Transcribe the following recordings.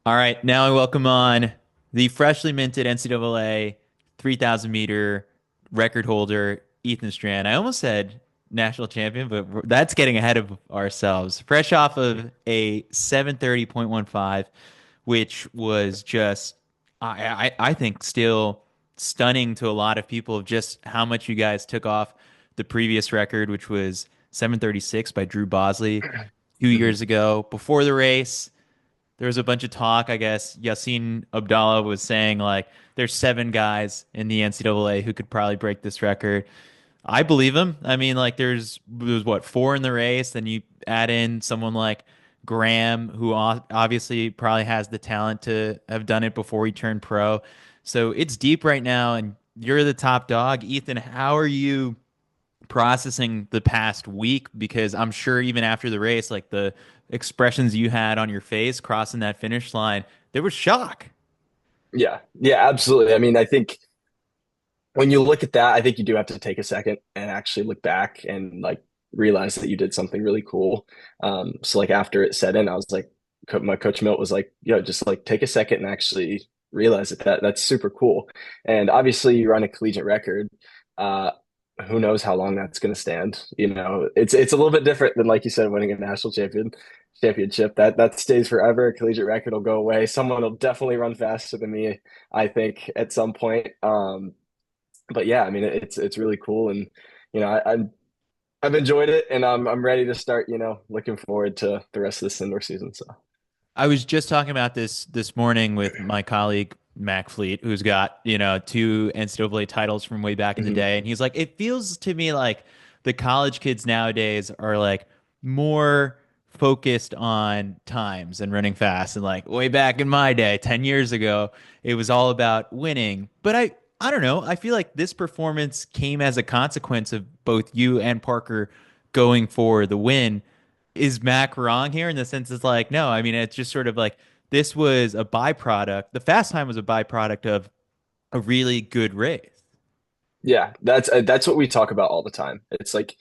All right, now I welcome on the freshly minted NCAA 3,000 meter record holder, Ethan Strand. I almost said national champion, but that's getting ahead of ourselves. Fresh off of a 7:30.15, which was just, I think, still stunning to a lot of people of just how much you guys took off the previous record, which was 7:36 by Drew Bosley 2 years Mhm. ago. Before the race, there was a bunch of talk. I guess Yassin Abdallah was saying like there's seven guys in the NCAA who could probably break this record. I believe him. I mean, like there's what, four in the race. Then you add in someone like Graham, who obviously probably has the talent to have done it before he turned pro. So it's deep right now, and you're the top dog. Ethan, how are you processing the past week? Because I'm sure even after the race, like the expressions you had on your face crossing that finish line, there was shock. Yeah, yeah, absolutely. I mean, I think when you look at that, I think you do have to take a second and actually look back and like realize that you did something really cool. So like after it set in, I was like, my coach Milt was like, just like take a second and actually realize that's super cool. And obviously, you run a collegiate record. Uh, who knows how long that's going to stand? It's a little bit different than like you said, winning a championship. That stays forever. A collegiate record will go away. Someone will definitely run faster than me, I think, at some point. But yeah, I mean, it's really cool, and I've enjoyed it, and I'm ready to start. Looking forward to the rest of this indoor season. So. I was just talking about this morning with my colleague Mac Fleet, who's got, two NCAA titles from way back in the Mhm. day. And he's like, it feels to me like the college kids nowadays are like more focused on times and running fast. And like way back in my day, 10 years ago, it was all about winning. But I don't know. I feel like this performance came as a consequence of both you and Parker going for the win. Is Mac wrong here in the sense it's like, no, I mean, it's just sort of like this was a byproduct. The fast time was a byproduct of a really good race. Yeah, that's what we talk about all the time. It's like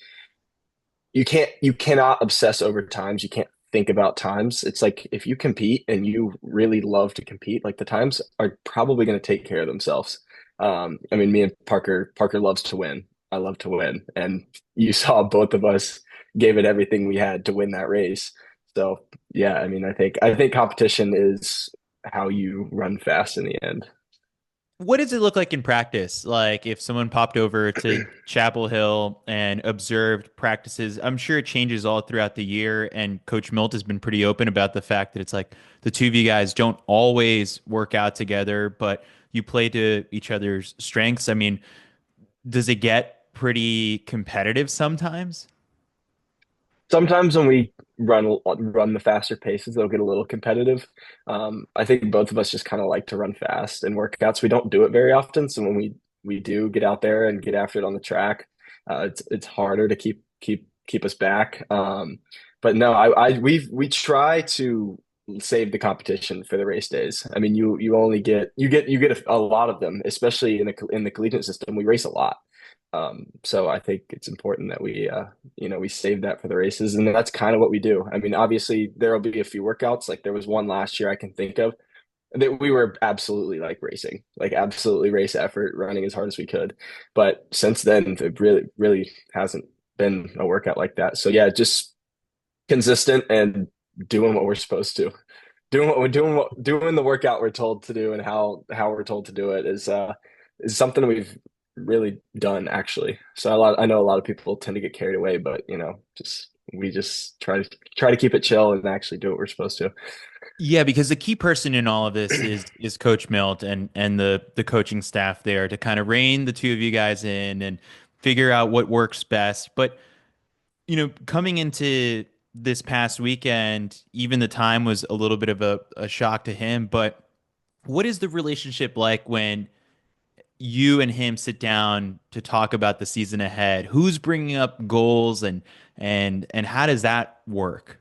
you cannot obsess over times. You can't think about times. It's like if you compete and you really love to compete, like the times are probably going to take care of themselves. I mean, me and Parker loves to win. I love to win, and you saw both of us gave it everything we had to win that race. So yeah, I mean, I think competition is how you run fast in the end. What does it look like in practice? Like if someone popped over to Chapel Hill and observed practices, I'm sure it changes all throughout the year. And Coach Milt has been pretty open about the fact that it's like the two of you guys don't always work out together, but you play to each other's strengths. I mean, does it get pretty competitive sometimes? Sometimes when we run the faster paces, they'll get a little competitive. I think both of us just kind of like to run fast and workouts. We don't do it very often, so when we do get out there and get after it on the track, it's harder to keep us back. But no, we try to save the competition for the race days. I mean, you only get a lot of them, especially in the collegiate system. We race a lot. So I think it's important that we save that for the races, and that's kind of what we do. I mean, obviously there'll be a few workouts. Like there was one last year I can think of that we were absolutely like racing, like absolutely race effort, running as hard as we could. But since then, it really hasn't been a workout like that. So yeah, just consistent and doing what we're supposed to. Doing the workout we're told to do and how we're told to do it is something we've really done actually. So I know a lot of people tend to get carried away, but just we just try to keep it chill and actually do what we're supposed to. Yeah, because the key person in all of this is Coach Milt and the coaching staff there to kind of rein the two of you guys in and figure out what works best. But coming into this past weekend, even the time was a little bit of a shock to him. But what is the relationship like when you and him sit down to talk about the season ahead? Who's bringing up goals and how does that work?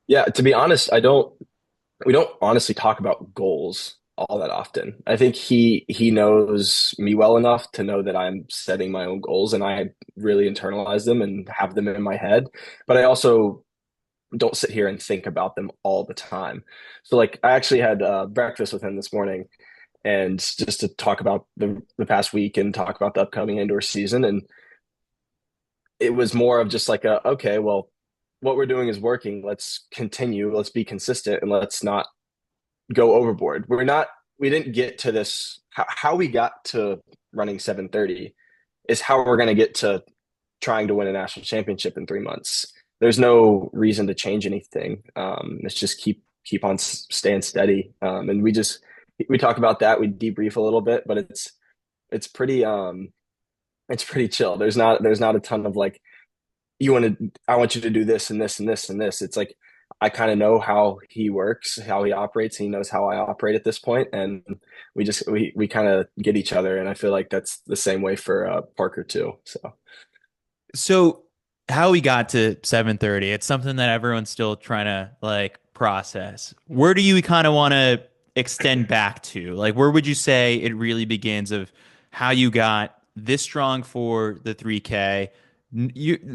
Yeah, to be honest, we don't honestly talk about goals all that often. I think he knows me well enough to know that I'm setting my own goals and I really internalize them and have them in my head. But I also don't sit here and think about them all the time. So like I actually had breakfast with him this morning and just to talk about the past week and talk about the upcoming indoor season. And it was more of just like okay, well, what we're doing is working. Let's continue. Let's be consistent and let's not go overboard. We didn't get to this. How we got to running 7:30 is how we're going to get to trying to win a national championship in 3 months. There's no reason to change anything. It's just keep on staying steady. And we talk about that. We debrief a little bit, but it's pretty it's pretty chill. There's not a ton of like I want you to do this and this and this and this. It's like I kind of know how he works, how he operates. He knows how I operate at this point, and we kind of get each other. And I feel like that's the same way for Parker too. So. So how we got to 7:30, it's something that everyone's still trying to like process. Where do you kind of want to extend back to? Like where would you say it really begins of how you got this strong for the 3K?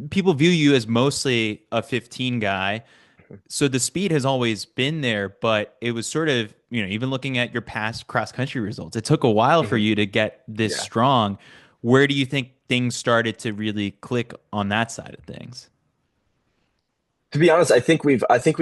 People view you as mostly a 15 guy. So the speed has always been there, but it was sort of, even looking at your past cross country results, it took a while for Mhm. you to get this Yeah. strong. Where do you think things started to really click on that side of things? To be honest, I think we've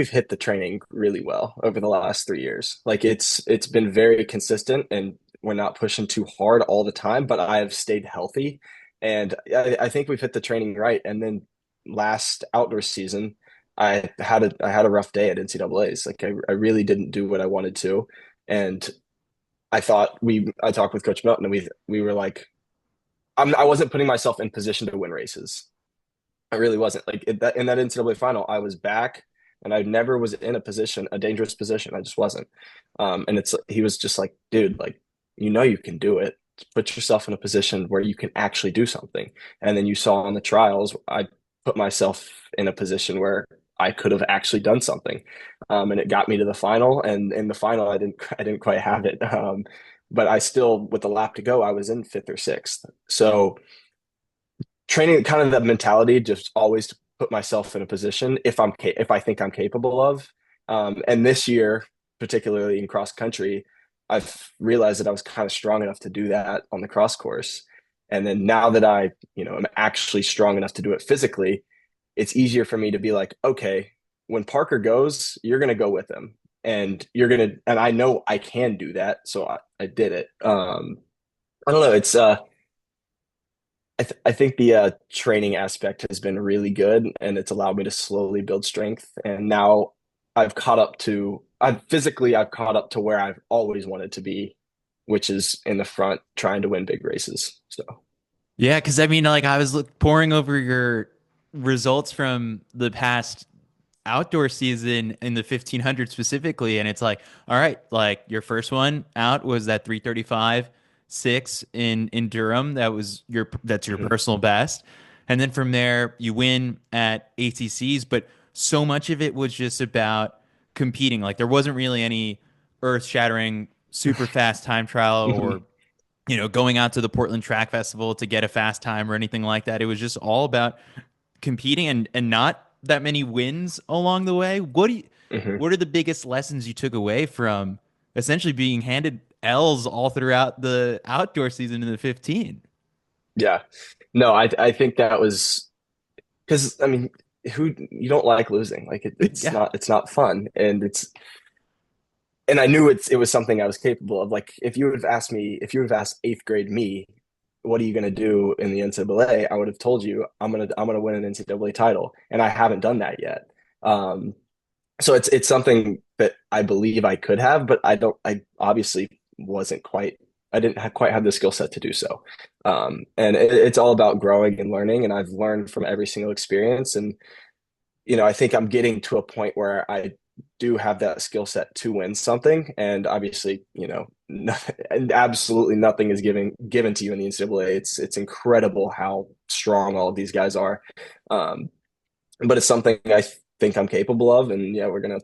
hit the training really well over the last 3 years. Like it's been very consistent, and we're not pushing too hard all the time. But I have stayed healthy, and I think we've hit the training right. And then last outdoor season, I had a rough day at NCAA's. Like I really didn't do what I wanted to, and I talked with Coach Melton, and we were like, I wasn't putting myself in position to win races. I really wasn't. Like in that NCAA final, I was back and I never was in a dangerous position. I just wasn't. And he was just like, dude, like, you can do it. Put yourself in a position where you can actually do something. And then you saw on the trials, I put myself in a position where I could have actually done something. And it got me to the final. And in the final, I didn't quite have it. But I still, with the lap to go, I was in fifth or sixth. So training kind of the mentality just always to put myself in a position if I think I'm capable of. And this year, particularly in cross country, I've realized that I was kind of strong enough to do that on the cross course. And then now that am actually strong enough to do it physically, it's easier for me to be like, okay, when Parker goes, you're going to go with him, and I know I can do that, so I did it. I don't know. I think the training aspect has been really good, and it's allowed me to slowly build strength. And now I've caught up to where I've always wanted to be, which is in the front trying to win big races. So. Yeah, because I mean, like I was poring over your results from the past outdoor season in the 1500 specifically, and it's like, all right, like your first one out was that 3:35.6 in Durham. That's your Mhm. personal best, and then from there you win at ACCs, but so much of it was just about competing. Like there wasn't really any earth-shattering super fast time trial or Mhm. going out to the Portland Track Festival to get a fast time or anything like that. It was just all about competing and not that many wins along the way. Mhm. What are the biggest lessons you took away from essentially being handed L's all throughout the outdoor season in the 15? Yeah. No, I think that was because I mean, who you don't like losing. Like Yeah. it's not fun, and I knew it was something I was capable of. Like if you would have asked eighth grade me, what are you going to do in the NCAA? I would have told you I'm gonna win an NCAA title, and I haven't done that yet. Um, so it's something that I believe I could have, but I don't. I obviously wasn't quite. I didn't quite have the skill set to do so. And it's all about growing and learning, and I've learned from every single experience. And I think I'm getting to a point where I do have that skill set to win something. And obviously, and absolutely nothing is given to you in the NCAA. It's incredible how strong all of these guys are. Um, but it's something I think I'm capable of, and yeah, we're gonna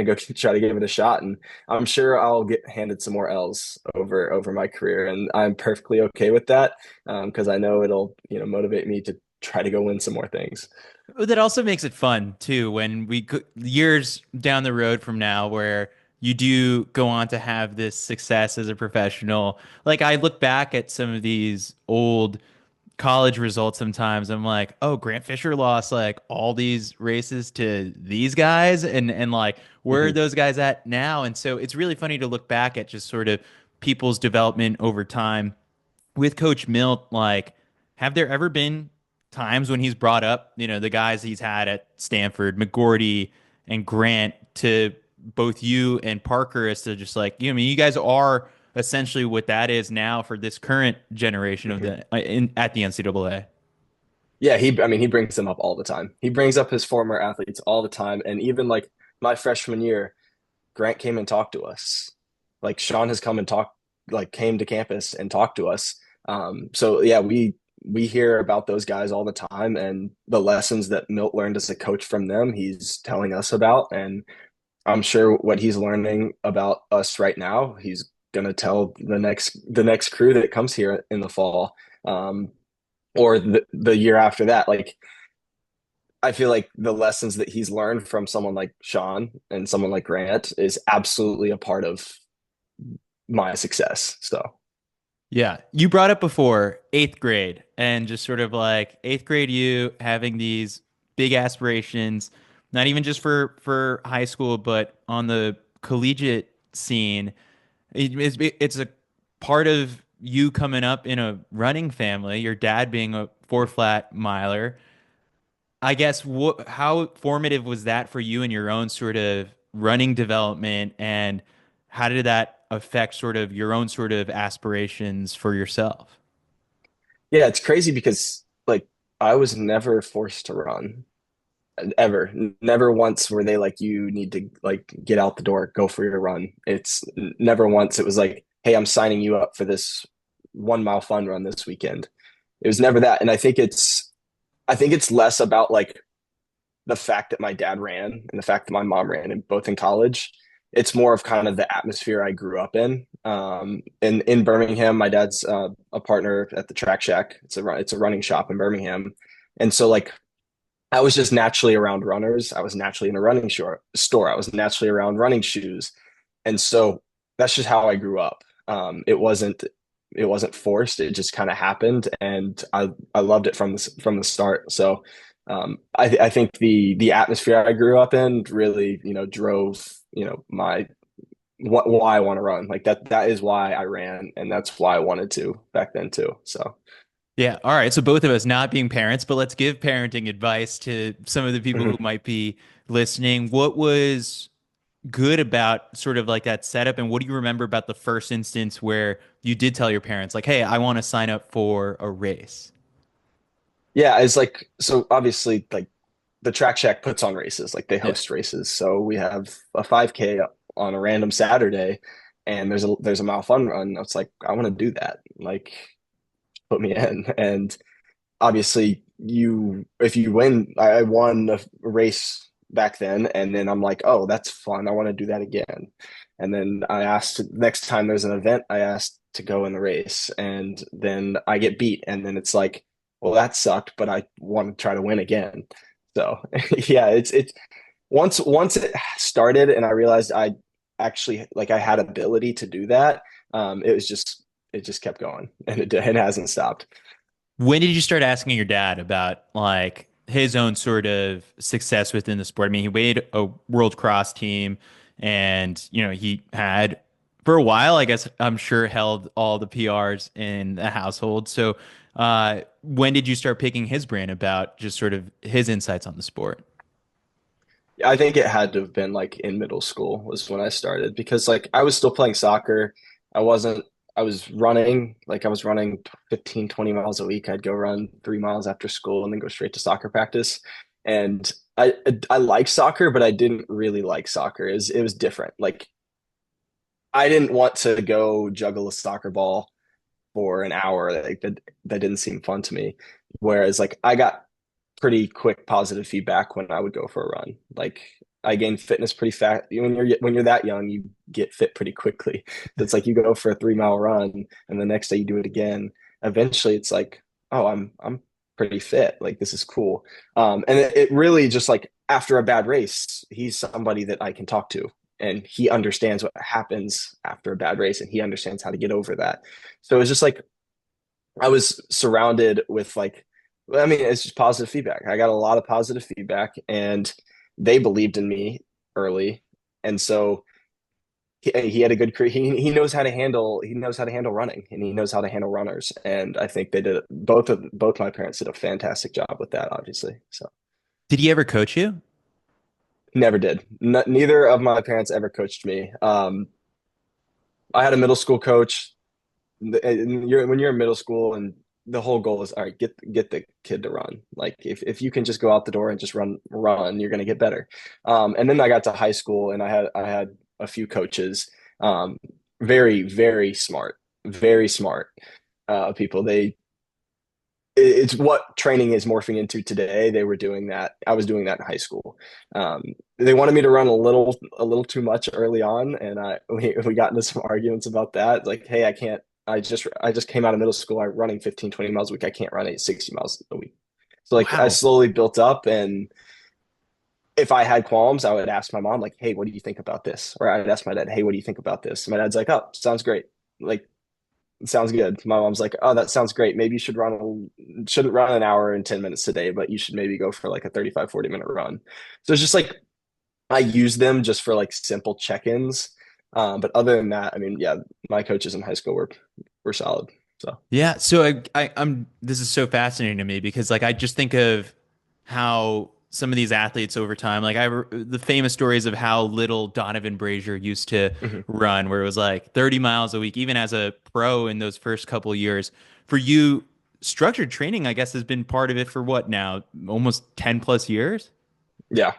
go try to give it a shot, and I'm sure I'll get handed some more L's over my career, and I'm perfectly okay with that because I know it'll motivate me try to go win some more things. That also makes it fun too when years down the road from now where you do go on to have this success as a professional. Like I look back at some of these old college results sometimes. I'm like, oh, Grant Fisher lost like all these races to these guys, and like where are Mhm. those guys at now? And so it's really funny to look back at just sort of people's development over time with Coach Milt, like, have there ever been times when he's brought up, the guys he's had at Stanford, McGorty and Grant, to both you and Parker as to just like, I mean, you guys are essentially what that is now for this current generation of Mhm. at the NCAA. Yeah, I mean, he brings them up all the time. He brings up his former athletes all the time. And even like my freshman year, Grant came and talked to us. Like Sean has come and talked, like came to campus and talked to us. So yeah, we hear about those guys all the time, and the lessons that Milt learned as a coach from them, he's telling us about. And I'm sure what he's learning about us right now, he's gonna tell the next crew that comes here in the fall, or the year after that. Like I feel like the lessons that he's learned from someone like Sean and someone like Grant is absolutely a part of my success. So, Yeah. You brought up before eighth grade and just sort of like eighth grade you having these big aspirations, not even just for high school, but on the collegiate scene. It's a part of you coming up in a running family, your dad being a four flat miler. I guess how formative was that for you in your own sort of running development, and how did that affect sort of your own sort of aspirations for yourself? yeah, it's crazy because like I was never forced to run ever. Never once were they like, you need to like get out the door, go for your run. It's never once it was like, hey, I'm signing you up for this 1 mile fun run this weekend. It was never that. And I think it's less about like the fact that my dad ran and the fact that my mom ran, and both in college. It's more of kind of the atmosphere I grew up in. In Birmingham, my dad's a partner at the Track Shack. It's a running shop in Birmingham, and so like I was just naturally around runners. I was naturally in a running store. I was naturally around running shoes, and so that's just how I grew up. It wasn't forced. It just kind of happened, and I loved it from the start. So I think the atmosphere I grew up in really drove my why I want to run. Like that is why I ran, and that's why I wanted to back then too. So. Yeah. All right. So both of us not being parents, but let's give parenting advice to some of the people who Mhm. might be listening. What was good about sort of like that setup, and what do you remember about the first instance where you did tell your parents like, "Hey, I want to sign up for a race"? Yeah, it's like so obviously like the Track Shack puts on races, like they Yeah. host races. So we have a 5K on a random Saturday, and there's a mile fun run. It's like I want to do that. Like put me in. And obviously you if you win, I won a race back then, and then I'm like, oh, that's fun. I want to do that again. And then I asked next time there's an event, I asked to go in the race, and then I get beat, and then it's like, well, that sucked, but I want to try to win again. So yeah, it's once it started, and I realized I actually like I had ability to do that. It just kept going, and it hasn't stopped. When did you start asking your dad about like his own sort of success within the sport? I mean, he made a world cross team and, he had for a while, I guess I'm sure held all the PRs in the household. So, when did you start picking his brain about just sort of his insights on the sport? I think it had to have been like in middle school was when I started, because like I was still playing soccer. I wasn't, I was running, like I was running 15, 20 miles a week. I'd go run 3 miles after school and then go straight to soccer practice. And I like soccer, but I didn't really like soccer. It was different. Like I didn't want to go juggle a soccer ball for an hour. Like that didn't seem fun to me. Whereas like I got pretty quick positive feedback when I would go for a run. Like I gained fitness pretty fast. When you're that young, you get fit pretty quickly. So it's like you go for a 3 mile run, and the next day you do it again. Eventually, it's like, oh, pretty fit. Like this is cool. And it really just like after a bad race, he's somebody that I can talk to, and he understands what happens after a bad race, and he understands how to get over that. So it's just like I was surrounded with like, I mean, it's just positive feedback. I got a lot of positive feedback, and they believed in me early, and so he had a good he knows how to handle running, and he knows how to handle runners, and I think they did both my parents did a fantastic job with that, obviously. So Did he ever coach you? never did. Neither of my parents ever coached me. I had a middle school coach. When you're in middle school, and the whole goal is all right, get the kid to run. Like if you can just go out the door and just run, you're gonna get better. And then I got to high school, and I had a few coaches, very very smart, very smart people. It's what training is morphing into today. They were doing that. I was doing that in high school. Um, they wanted me to run a little too much early on, and we got into some arguments about that. Like, hey, I can't. I just came out of middle school. I'm running 15, 20 miles a week. I can't run 60 miles a week. So like I Wow. slowly built up, and if I had qualms, I would ask my mom, like, hey, what do you think about this? Or I'd ask my dad, hey, what do you think about this? And my dad's like, oh, sounds great. Like, sounds good. My mom's like, oh, that sounds great. Maybe you shouldn't run an hour and 10 minutes today, but you should maybe go for like a 35, 40-minute run. So it's just like I use them just for like simple check-ins. But other than that, I mean, yeah, my coaches in high school were solid. So Yeah, so I'm this is so fascinating to me because like I just think of how some of these athletes over time, like the famous stories of how little Donovan Brazier used to mhm. run, where it was like 30 miles a week, even as a pro in those first couple of years. For you, structured training, I guess, has been part of it for what now, almost 10 plus years? Yeah,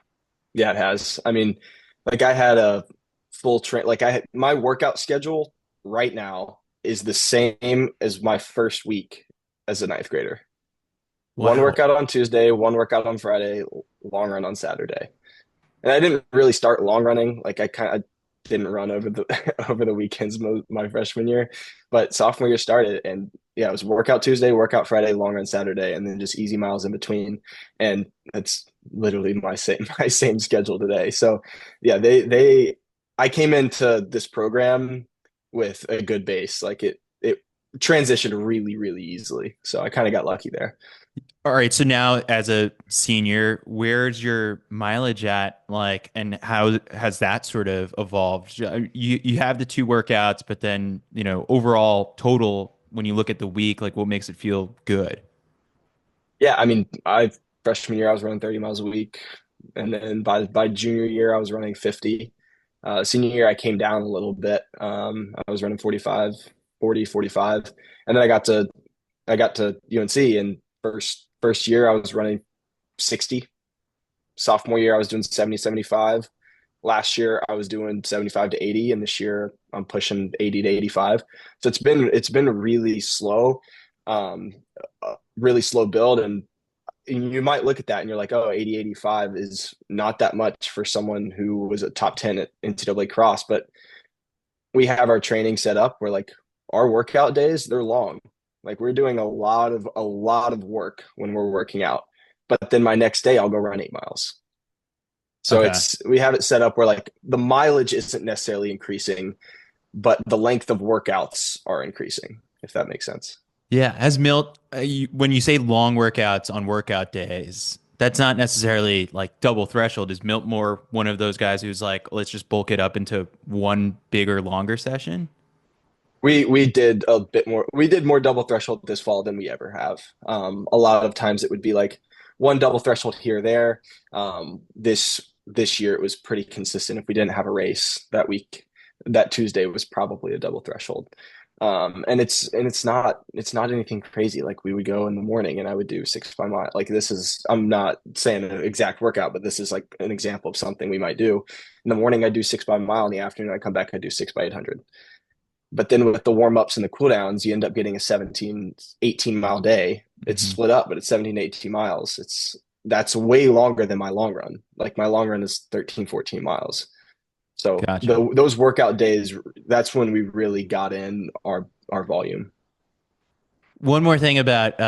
yeah, it has. I mean, like I had a full train, like my workout schedule right now is the same as my first week as a ninth grader. One Wow. workout on Tuesday, one workout on Friday, long run on Saturday. And I didn't really start long running. Like I kind of didn't run over the over the weekends my freshman year, but sophomore year started, and yeah, it was workout Tuesday, workout Friday, long run Saturday, and then just easy miles in between. And that's literally my same schedule today. So yeah, they I came into this program with a good base. Like it transitioned really really easily. So I kind of got lucky there. All right, so now as a senior, where's your mileage at, like, and how has that sort of evolved? You have the two workouts, but then, overall total, when you look at the week, like what makes it feel good? Yeah, I mean, I freshman year I was running 30 miles a week, and then by junior year I was running 50. Senior year I came down a little bit. I was running 45, 40, 45, and then I got to UNC, and first year I was running 60. Sophomore year I was doing 70, 75. Last year I was doing 75 to 80, and this year I'm pushing 80 to 85. So it's been really slow, really slow build, and you might look at that and you're like, oh, 80, 85 is not that much for someone who was a top 10 at NCAA Cross. But we have our training set up where like our workout days, they're long. Like we're doing a lot of work when we're working out. But then my next day I'll go run 8 miles. So Okay. we have it set up where like the mileage isn't necessarily increasing, but the length of workouts are increasing, if that makes sense. Yeah. Has Milt, when you say long workouts on workout days, that's not necessarily like double threshold. Is Milt more one of those guys who's like, let's just bulk it up into one bigger, longer session? We did a bit more. We did more double threshold this fall than we ever have. A lot of times it would be like one double threshold here or there. This year it was pretty consistent. If we didn't have a race that week, that Tuesday was probably a double threshold. And it's not anything crazy. Like we would go in the morning and I would do 6 by mile. Like this is I'm not saying an exact workout, but this is like an example of something we might do. In the morning I do 6 by mile. In the afternoon I come back I do 6 by 800. But then with the warm ups and the cooldowns, you end up getting a 17, 18 mile day. It's Hmm. split up, but it's 17 to 18 miles. That's way longer than my long run. Like my long run is 13, 14 miles. So Gotcha. those workout days, that's when we really got in our volume. One more thing about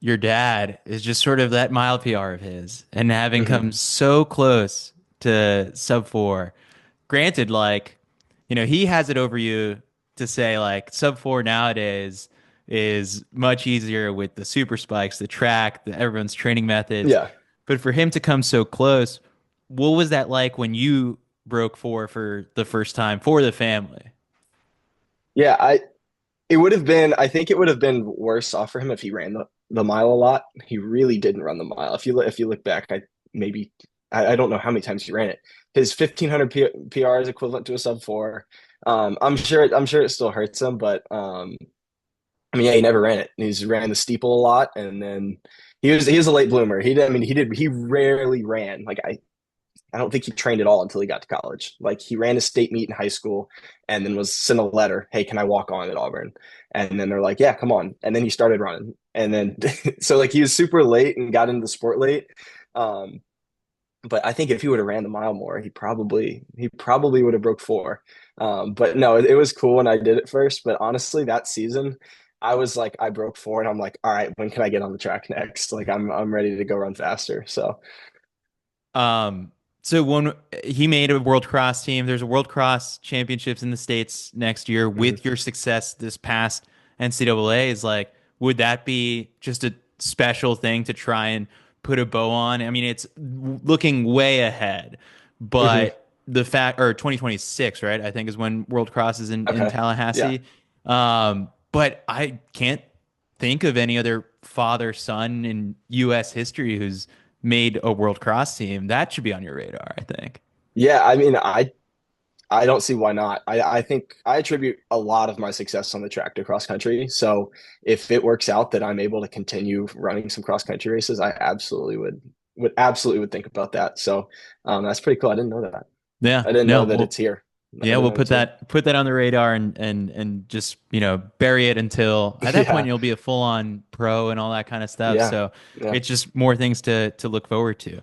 your dad is just sort of that mile PR of his and having Hmm. come so close to sub four. Granted, like, he has it over you to say like sub four nowadays is much easier with the super spikes, the track, everyone's training methods. Yeah. But for him to come so close, what was that like when you broke four for the first time for the family? Yeah, it would have been, I think it would have been worse off for him if he ran the mile a lot. He really didn't run the mile. If you look back, I don't know how many times he ran it. His 1500 PR is equivalent to a sub four. I'm sure it still hurts him, but I mean, yeah, he never ran it. He's ran the steeple a lot, and then he was a late bloomer. He did, I mean, he rarely ran. I don't think he trained at all until he got to college. Like he ran a state meet in high school and then was sent a letter, "Hey, can I walk on at Auburn?" And then they're like, "Yeah, come on." And then he started running. And then so like he was super late and got into the sport late. Um, but I think if he would have ran the mile more, he probably would have broke four. But no, it was cool when I did it first. But honestly, that season, I was like, I broke four, and I'm like, all right, when can I get on the track next? Like I'm ready to go run faster. So Um, so when he made a World Cross team, there's a World Cross Championships in the States next year. mhm. With your success this past NCAA, is like, would that be just a special thing to try and put a bow on? I mean, it's looking way ahead, Mhm. but the fact, or 2026, right? I think is when World Cross is in Okay, yeah. Tallahassee. But I can't think of any other father son in U.S. history who's made a world cross team. That should be on your radar, I think. Yeah, I mean, I don't see why not. I think I attribute a lot of my success on the track to cross country. So if it works out that I'm able to continue running some cross country races, I absolutely would think about that. So that's pretty cool. I didn't know that. Yeah, I didn't no, know that well, it's here. I yeah, didn't we'll know it's here. put that on the radar and just bury it until at that point Yeah, you'll be a full on pro and all that kind of stuff. yeah, So yeah. it's just more things to look forward to.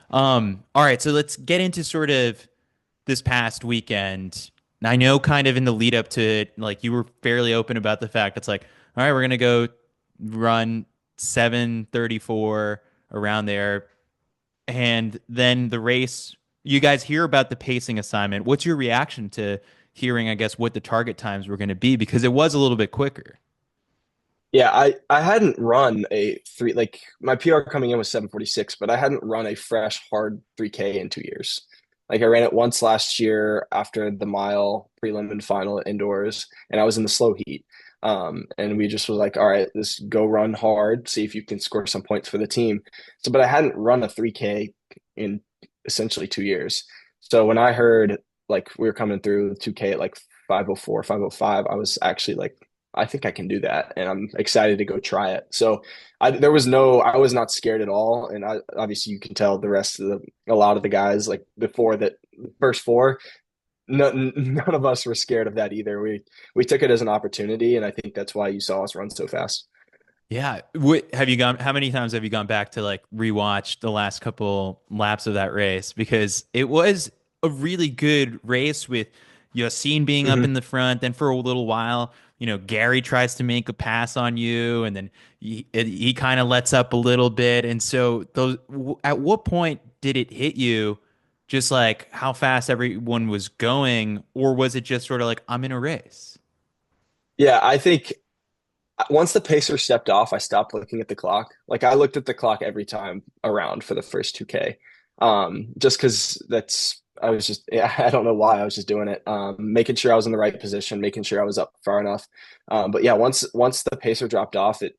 All right, so let's get into sort of this past weekend. I know kind of in the lead up to it, like you were fairly open about the fact it's like, all right, we're gonna go run 7:34 around there. And then the race, you guys hear about the pacing assignment. What's your reaction to hearing, I guess, what the target times were going to be? Because it was a little bit quicker. Yeah, I hadn't run a three like my PR coming in was 7:46, but I hadn't run a fresh hard 3K in 2 years. Like I ran it once last year after the mile prelim and final indoors, and I was in the slow heat. And we just was like, all right, let's go run hard, see if you can score some points for the team. So, but I hadn't run a 3K in essentially 2 years. So when I heard like we were coming through 2K at like 5:04, 5:05, I was actually like I think I can do that, and I'm excited to go try it. So I was not scared at all, and obviously you can tell a lot of the guys like before that first four, none of us were scared of that either. We took it as an opportunity, and I think that's why you saw us run so fast. Yeah. How many times have you gone back to like rewatch the last couple laps of that race? Because it was a really good race with Yassine being up Hmm. in the front. Then for a little while, Gary tries to make a pass on you, and then he kind of lets up a little bit. And so at what point did it hit you just like how fast everyone was going, or was it just sort of like, I'm in a race? Yeah, I think once the pacer stepped off, I stopped looking at the clock. Like I looked at the clock every time around for the first 2K. Just because I was just, yeah, I don't know why I was just doing it. Making sure I was in the right position, making sure I was up far enough. But yeah, once the pacer dropped off, it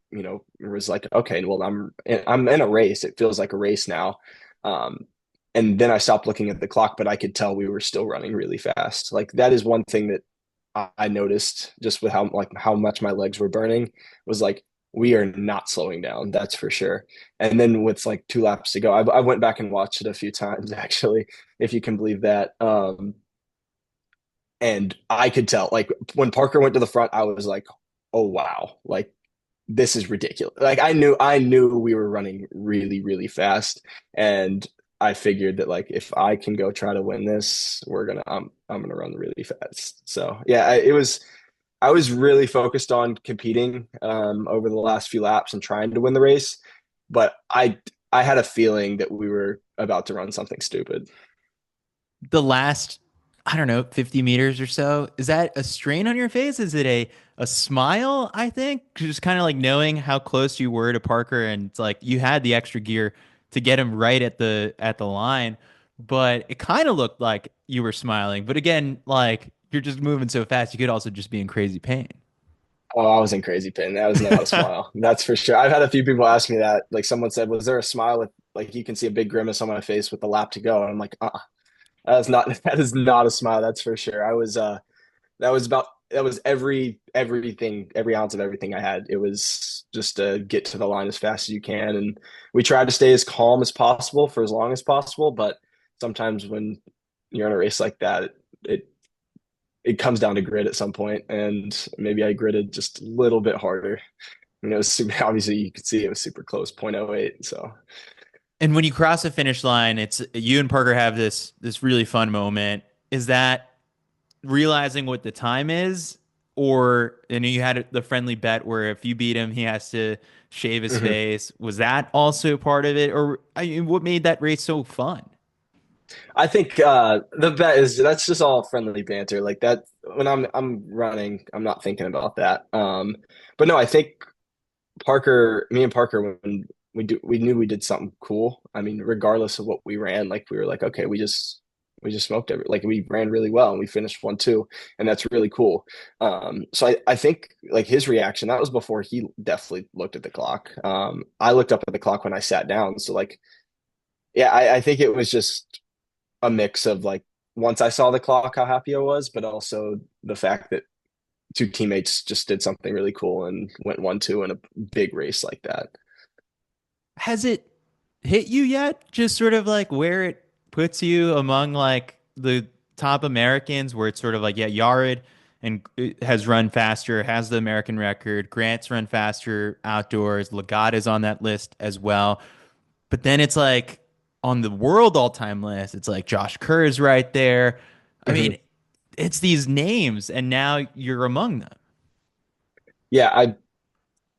was like, okay, well, I'm in a race. It feels like a race now. Um, and then I stopped looking at the clock, but I could tell we were still running really fast. Like that is one thing that I noticed just with how much my legs were burning was like we are not slowing down, that's for sure. And then with like 2 laps to go, I went back and watched it a few times actually, if you can believe that. And I could tell like when Parker went to the front, I was like, oh wow, like this is ridiculous. Like I knew we were running really, really fast. And I figured that like if I can go try to win this, I'm gonna run really fast. So yeah, it was. I was really focused on competing over the last few laps and trying to win the race, but I had a feeling that we were about to run something stupid. The last, I don't know, 50 meters or so, is that a strain on your face? Is it a smile, I think? Just kind of like knowing how close you were to Parker and it's like you had the extra gear to get him right at the line, but it kind of looked like you were smiling. But again, like you're just moving so fast, you could also just be in crazy pain. Oh, I was in crazy pain. That was not a smile. That's for sure. I've had a few people ask me that. Like someone said, "Was there a smile with like you can see a big grimace on my face with the lap to go?" And I'm like, that is not that is not a smile. That's for sure. That was everything, every ounce of everything I had. It was just to get to the line as fast as you can, and we tried to stay as calm as possible for as long as possible. But sometimes when you're in a race like that, it it comes down to grit at some point, and maybe I gritted just a little bit harder. And it was super, obviously you could see it was super close, 0.08. So And when you cross the finish line, it's you and Parker have this really fun moment. Is that realizing what the time is, or and you had the friendly bet where if you beat him, he has to shave his mhm. face. Was that also part of it, or I mean, what made that race so fun? I think the bet is that's just all friendly banter. Like that when I'm running, I'm not thinking about that. But no, I think me and Parker, when we knew we did something cool. I mean, regardless of what we ran, like we were like, okay, we just smoked like we ran really well and we finished 1-2, and that's really cool. So I think like his reaction, that was before he definitely looked at the clock. I looked up at the clock when I sat down. So like, yeah, I think it was just a mix of like once I saw the clock, how happy I was, but also the fact that two teammates just did something really cool and went 1-2 in a big race like that. Has it hit you yet? Just sort of like where it puts you among like the top Americans, where it's sort of like, yeah, Yared and has run faster, has the American record. Grant's run faster outdoors. Lagat is on that list as well. But then it's like on the world all-time list, it's like Josh Kerr is right there. I mean, Mhm. it's these names, and now you're among them. Yeah,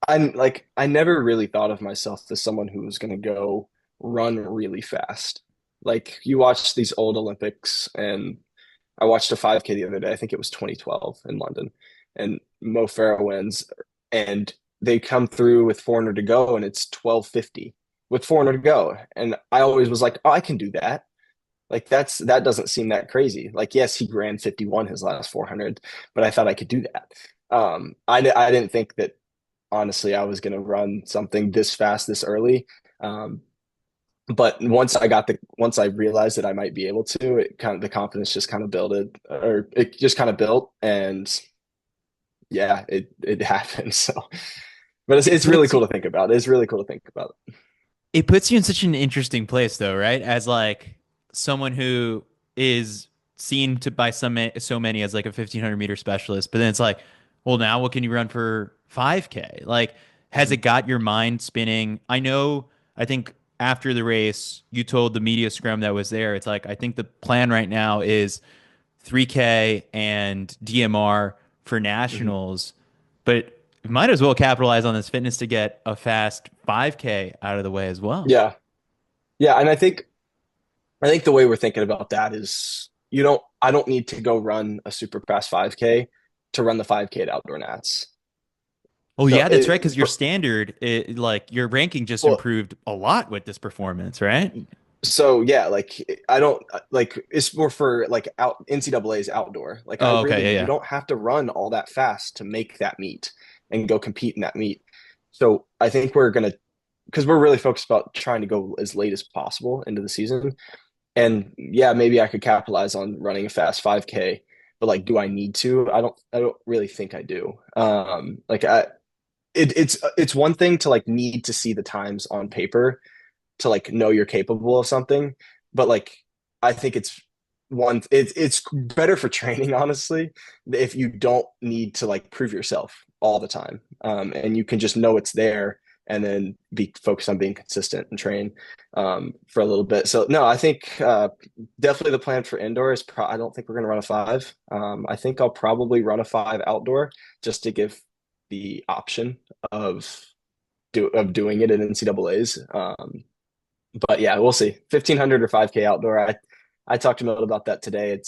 I'm like I never really thought of myself as someone who was going to go run really fast. Like you watch these old Olympics, and I watched a 5K the other day. I think it was 2012 in London, and Mo Farah wins, and they come through with 400 to go, and it's 12:50 with 400 to go, and I always was like, oh, I can do that. Like that doesn't seem that crazy. Like yes, he ran 51 his last 400, but I thought I could do that. I didn't think that honestly I was going to run something this fast this early. Um, but once I realized that I might be able to, it kind of the confidence just kind of built it, or it just kind of built, and yeah, it happened. So, but It it's really puts cool to think about. It's really cool to think about. it puts you in such an interesting place though, right? As like someone who is seen to by so many as like a 1500-meter specialist, but then it's like, well, now what can you run for 5K? Like, has it Mhm. got your mind spinning? I think after the race, you told the media scrum that was there, it's like, I think the plan right now is 3K and DMR for Mhm. nationals, but you might as well capitalize on this fitness to get a fast 5K out of the way as well. Yeah, yeah, and I think the way we're thinking about that is I don't need to go run a super fast 5K to run the 5K at outdoor nats. Oh So yeah, that's right. Because your standard, like your ranking, just well, improved a lot with this performance, right? so yeah, like I don't like it's more for like out NCAA's outdoor. Like Oh, okay, yeah, you yeah. don't have to run all that fast to make that meet and go compete in that meet. So I think we're gonna because we're really focused about trying to go as late as possible into the season. And yeah, maybe I could capitalize on running a fast 5K, but like, do I need to? I don't really think I do. It's one thing to like need to see the times on paper to like know you're capable of something, but like, I think it's better for training, honestly, if you don't need to like prove yourself all the time. And you can just know it's there and then be focused on being consistent and train for a little bit. So no, I think definitely the plan for indoor is I don't think we're going to run a five. I think I'll probably run a five outdoor just to give the option of doing it in NCAA's. But yeah, we'll see. 1500 or 5K outdoor. I talked to Milt about that today.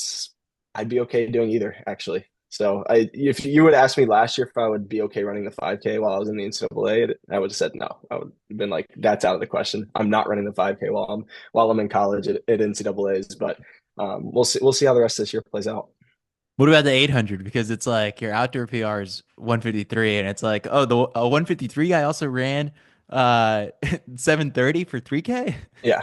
I'd be okay doing either actually. So if you would ask me last year if I would be okay running the 5K while I was in the NCAA, I would have said no. I would have been like, that's out of the question. I'm not running the 5K while I'm in college at NCAA's. But we'll see how the rest of this year plays out. What about the 800? Because it's like your outdoor PR is 153, and it's like, oh, the 153 guy also ran uh 730 for 3K. Yeah,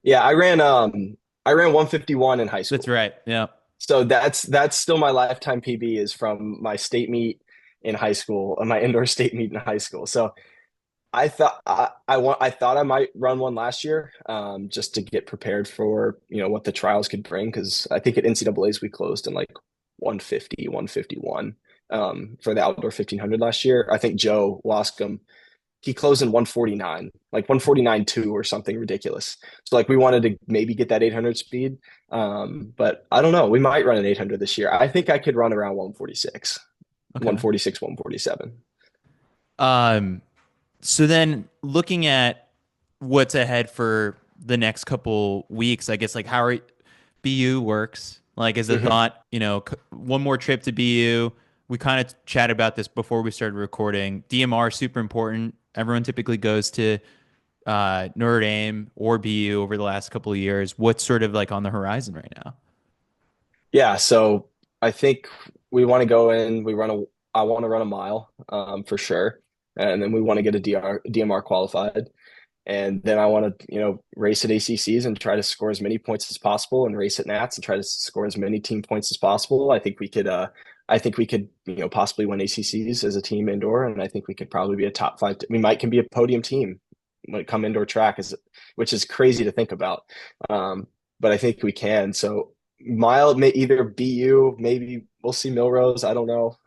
yeah. I ran 151 in high That's school. right. Yeah. So that's still my lifetime PB is from my state meet in high school, my indoor state meet in high school. So I thought I might run one last year, just to get prepared for what the trials could bring because I think at NCAA's we closed in like 150, 151 for the outdoor 1500 last year. I think Joe Wascom he closed in 149, like 149.2 or something ridiculous. So like we wanted to maybe get that 800 speed. But I don't know. We might run an 800 this year. I think I could run around 146, Okay. 146, 147. Um, so then looking at what's ahead for the next couple weeks, I guess like how are BU works. Like as a Mm-hmm. thought, one more trip to BU. We kind of chatted about this before we started recording. DMR is super important. Everyone typically goes to Notre Dame or BU over the last couple of years. What's sort of like on the horizon right now? Yeah. So I think we want to go in, I want to run a mile, for sure. And then we want to get a DMR qualified. And then I want to, race at ACCs and try to score as many points as possible, and race at Nats and try to score as many team points as possible. I think we could, possibly win ACCs as a team indoor, and I think we could probably be a top five. We might can be a podium team when it come indoor track, which is crazy to think about. Um, but I think we can. So mile may either BU, maybe we'll see Milrose. I don't know,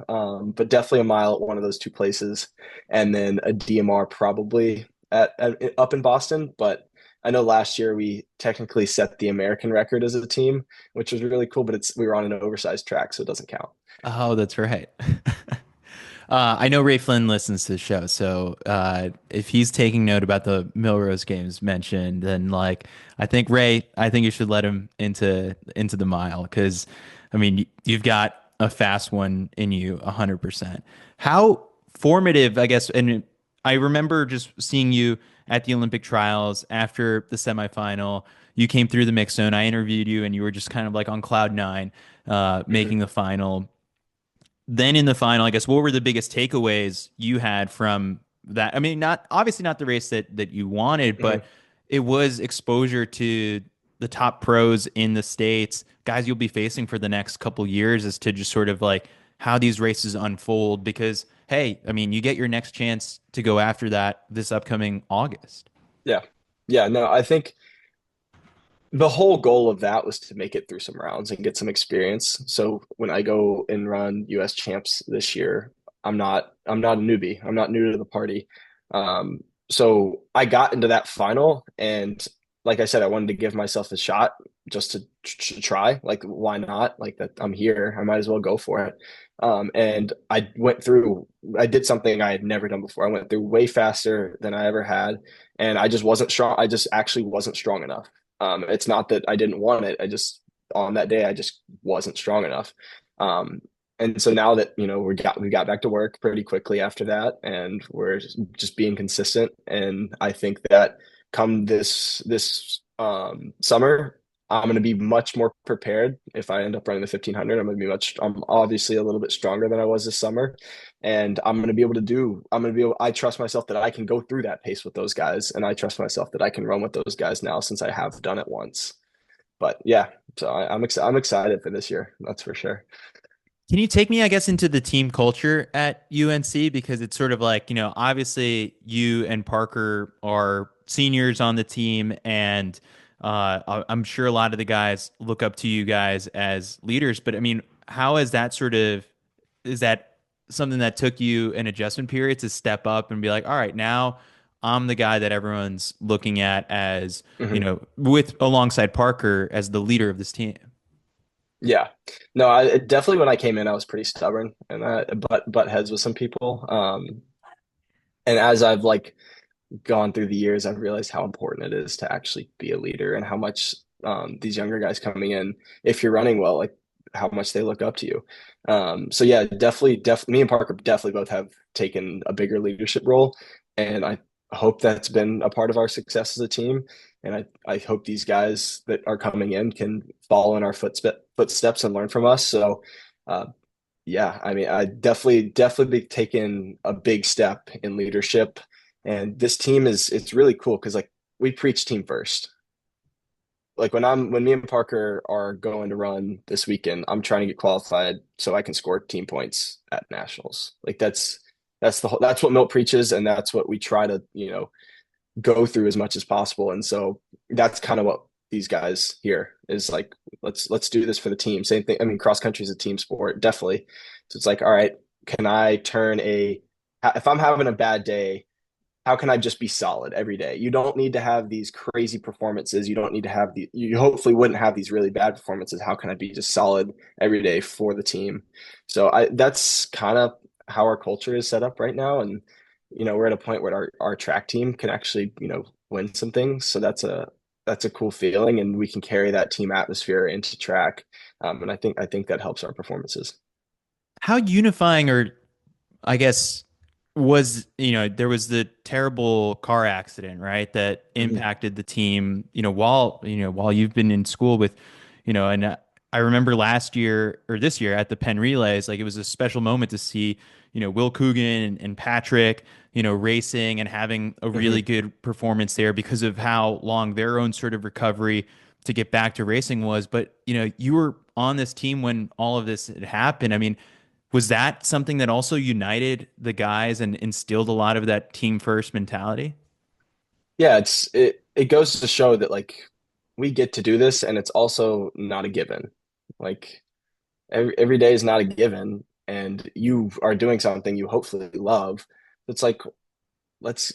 but definitely a mile at one of those two places, and then a DMR probably up in Boston. But I know last year we technically set the American record as a team, which was really cool. But we were on an oversized track, so it doesn't count. Oh, that's right. I know Ray Flynn listens to the show, so if he's taking note about the Milrose games mentioned, then like I think you should let him into the mile because I mean you've got a fast one in you 100%. How formative, I guess, and I remember just seeing you at the Olympic trials after the semifinal. You came through the mix zone. I interviewed you, and you were just kind of like on cloud nine, Mm-hmm. making the final. Then in the final, I guess, what were the biggest takeaways you had from that? I mean, not obviously not the race that you wanted, Mm-hmm. but it was exposure to the top pros in the States, guys you'll be facing for the next couple years as to just sort of like how these races unfold. Because, hey, I mean, you get your next chance to go after that this upcoming August. Yeah, yeah. No, I think the whole goal of that was to make it through some rounds and get some experience. So when I go and run US champs this year, I'm not a newbie. I'm not new to the party. So I got into that final, and like I said, I wanted to give myself a shot just to try. Like, why not? Like that, I'm here. I might as well go for it. And I did something I had never done before. I went through way faster than I ever had, and I just wasn't strong. I just actually wasn't strong enough. It's not that I didn't want it. On that day I just wasn't strong enough. Um, and so now that we got back to work pretty quickly after that, and we're just being consistent. And I think that come this summer, I'm going to be much more prepared. If I end up running the 1500, I'm obviously a little bit stronger than I was this summer, and I trust myself that I can go through that pace with those guys, and I trust myself that I can run with those guys now since I have done it once. But yeah, so I'm excited for this year. That's for sure. Can you take me, I guess, into the team culture at UNC? Because it's sort of like, obviously you and Parker are seniors on the team, and I'm sure a lot of the guys look up to you guys as leaders. But I mean, how is that is that something that took you an adjustment period to step up and be like, all right, now I'm the guy that everyone's looking at as, Hmm. with alongside Parker as the leader of this team. Yeah. No, definitely when I came in, I was pretty stubborn and butt heads with some people. And as I've like gone through the years, I've realized how important it is to actually be a leader and how much these younger guys coming in, if you're running well, like how much they look up to you. So yeah, definitely, me and Parker definitely both have taken a bigger leadership role, and I hope that's been a part of our success as a team. And I hope these guys that are coming in can follow in our footsteps and learn from us. So, uh, yeah, I mean, I definitely be taking a big step in leadership. And this team it's really cool because like we preach team first. Like when me and Parker are going to run this weekend, I'm trying to get qualified so I can score team points at nationals. Like that's what Milt preaches, and that's what we try to, go through as much as possible. And so that's kind of what these guys here is like, let's do this for the team. Same thing. I mean, cross country is a team sport, definitely. So it's like, all right, can I turn if I'm having a bad day, how can I just be solid every day? You don't need to have these crazy performances. You don't need to have you hopefully wouldn't have these really bad performances. How can I be just solid every day for the team? So that's kind of how our culture is set up right now. And, we're at a point where our track team can actually, win some things. So that's a cool feeling. And we can carry that team atmosphere into track. And I think that helps our performances. How unifying, or I guess, was, there was the terrible car accident, right, that Mhm. impacted the team, while you've been in school with, and I remember last year or this year at the Penn Relays, like it was a special moment to see, Will Coogan and Patrick, racing and having a really Mhm. good performance there because of how long their own sort of recovery to get back to racing was. But, you were on this team when all of this had happened. I mean, was that something that also united the guys and instilled a lot of that team first mentality? Yeah, it goes to show that like we get to do this and it's also not a given. Like every day is not a given and you are doing something you hopefully love. It's like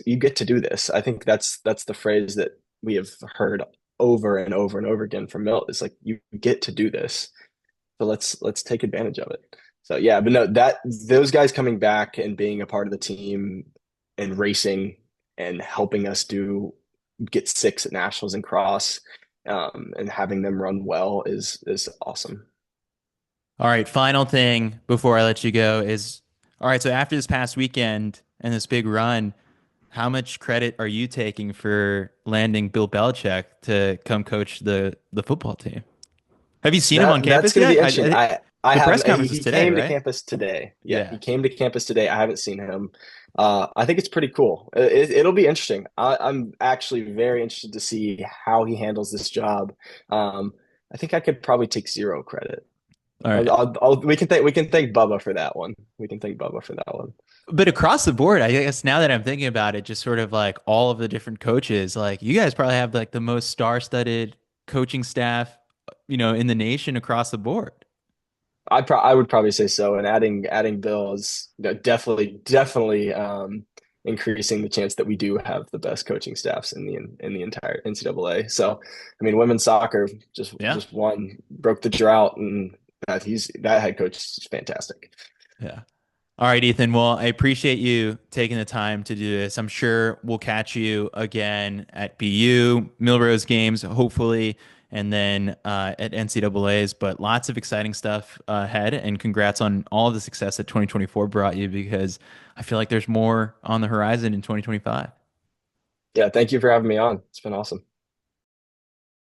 you get to do this. I think that's the phrase that we have heard over and over and over again from Milt. It's like you get to do this. So let's take advantage of it. So yeah, but no, that those guys coming back and being a part of the team and racing and helping us get six at nationals and cross, and having them run well is awesome. All right, final thing before I let you go is, all right, so after this past weekend and this big run, how much credit are you taking for landing Bill Belichick to come coach the football team? Have you seen him on That's campus going to be yet? interesting. I The press haven't. conference was He today, came to right? campus today. Yeah, he Yeah. came to campus today. I haven't seen him. I think it's pretty cool. It'll be interesting. I'm actually very interested to see how he handles this job. Um, I think I could probably take zero credit. All right. We can thank Bubba for that one. We can thank Bubba for that one. But across the board, I guess now that I'm thinking about it, just sort of like all of the different coaches, like you guys probably have like the most star-studded coaching staff, in the nation across the board. I would probably say so. And adding Bill is, definitely increasing the chance that we do have the best coaching staffs in the entire NCAA. So, I mean, women's soccer Yeah. just broke the drought, and that head coach is fantastic. Yeah. All right, Ethan. Well, I appreciate you taking the time to do this. I'm sure we'll catch you again at BU, Milrose games, hopefully, and then at NCAA's. But lots of exciting stuff ahead, and congrats on all of the success that 2024 brought you because I feel like there's more on the horizon in 2025. Yeah, thank you for having me on. It's been awesome.